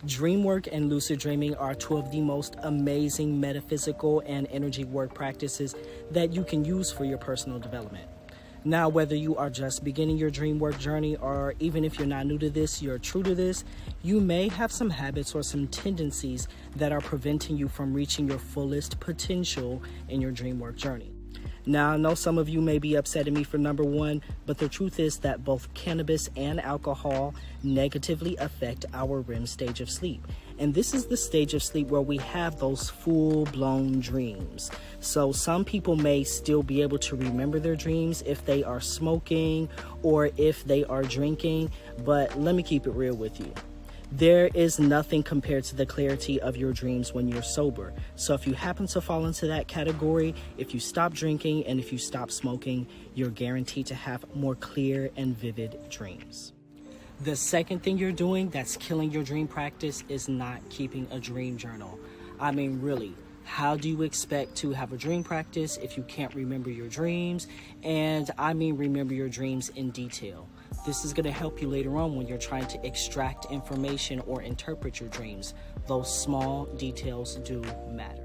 Dreamwork and lucid dreaming are two of the most amazing metaphysical and energy work practices that you can use for your personal development. Now, whether you are just beginning your dream work journey, or even if you're not new to this, you're true to this, you may have some habits or some tendencies that are preventing you from reaching your fullest potential in your dream work journey. Now, I know some of you may be upset at me for number one, but the truth is that both cannabis and alcohol negatively affect our REM stage of sleep. And this is the stage of sleep where we have those full-blown dreams. So some people may still be able to remember their dreams if they are smoking or if they are drinking, but let me keep it real with you. There is nothing compared to the clarity of your dreams when you're sober. So if you happen to fall into that category, if you stop drinking and if you stop smoking, you're guaranteed to have more clear and vivid dreams. The second thing you're doing that's killing your dream practice is not keeping a dream journal. I mean, really, how do you expect to have a dream practice if you can't remember your dreams? And I mean, remember your dreams in detail. This is going to help you later on when you're trying to extract information or interpret your dreams. Those small details do matter.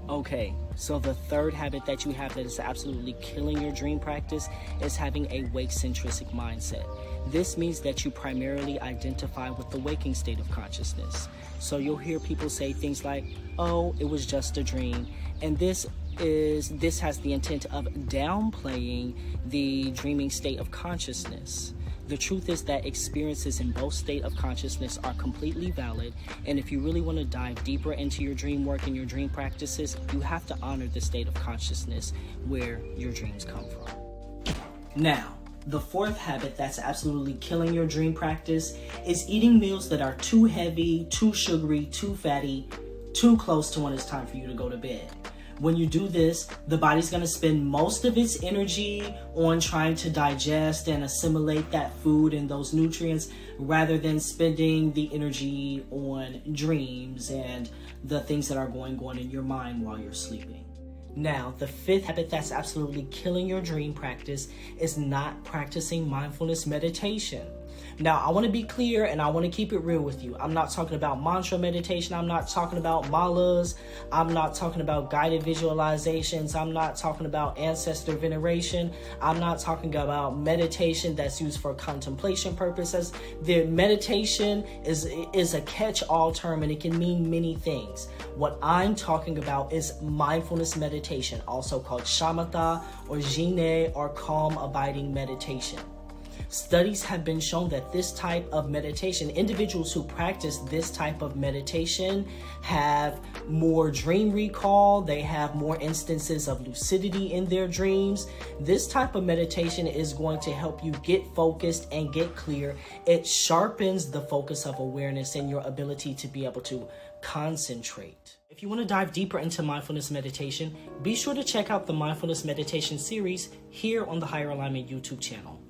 Okay, so the third habit that you have that is absolutely killing your dream practice is having a wake-centristic mindset. This means that you primarily identify with the waking state of consciousness. So you'll hear people say things like, oh, it was just a dream. And this has the intent of downplaying the dreaming state of consciousness. The truth is that experiences in both state of consciousness are completely valid, and if you really want to dive deeper into your dream work and your dream practices, you have to honor the state of consciousness where your dreams come from. Now, the fourth habit that's absolutely killing your dream practice is eating meals that are too heavy, too sugary, too fatty, too close to when it's time for you to go to bed. When you do this, the body's going to spend most of its energy on trying to digest and assimilate that food and those nutrients rather than spending the energy on dreams and the things that are going on in your mind while you're sleeping. Now, the fifth habit that's absolutely killing your dream practice is not practicing mindfulness meditation. Now, I want to be clear and I want to keep it real with you. I'm not talking about mantra meditation. I'm not talking about malas. I'm not talking about guided visualizations. I'm not talking about ancestor veneration. I'm not talking about meditation that's used for contemplation purposes. The meditation is a catch-all term and it can mean many things. What I'm talking about is mindfulness meditation, also called shamatha or jine or calm abiding meditation. Studies have been shown that this type of meditation, individuals who practice this type of meditation have more dream recall, they have more instances of lucidity in their dreams. This type of meditation is going to help you get focused and get clear. It sharpens the focus of awareness and your ability to be able to concentrate. If you want to dive deeper into mindfulness meditation, be sure to check out the mindfulness meditation series here on the Higher Alignment YouTube channel.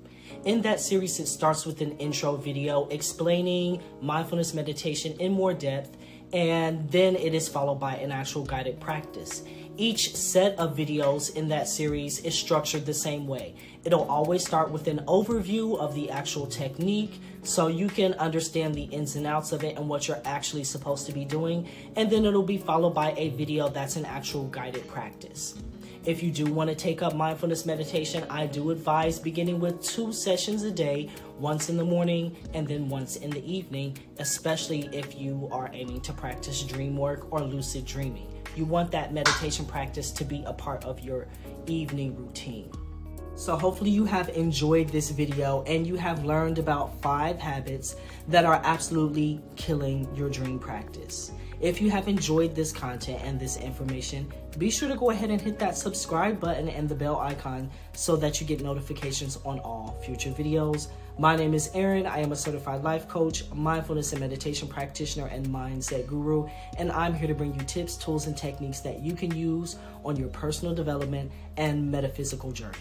In that series, it starts with an intro video explaining mindfulness meditation in more depth, and then it is followed by an actual guided practice. Each set of videos in that series is structured the same way. It'll always start with an overview of the actual technique so you can understand the ins and outs of it and what you're actually supposed to be doing, and then it'll be followed by a video that's an actual guided practice. If you do want to take up mindfulness meditation, I do advise beginning with 2 sessions a day, once in the morning and then once in the evening, especially if you are aiming to practice dream work or lucid dreaming. You want that meditation practice to be a part of your evening routine. So hopefully you have enjoyed this video and you have learned about 5 habits that are absolutely killing your dream practice. If you have enjoyed this content and this information, be sure to go ahead and hit that subscribe button and the bell icon so that you get notifications on all future videos. My name is Aaron. I am a certified life coach, mindfulness and meditation practitioner, and mindset guru, and I'm here to bring you tips, tools, and techniques that you can use on your personal development and metaphysical journey.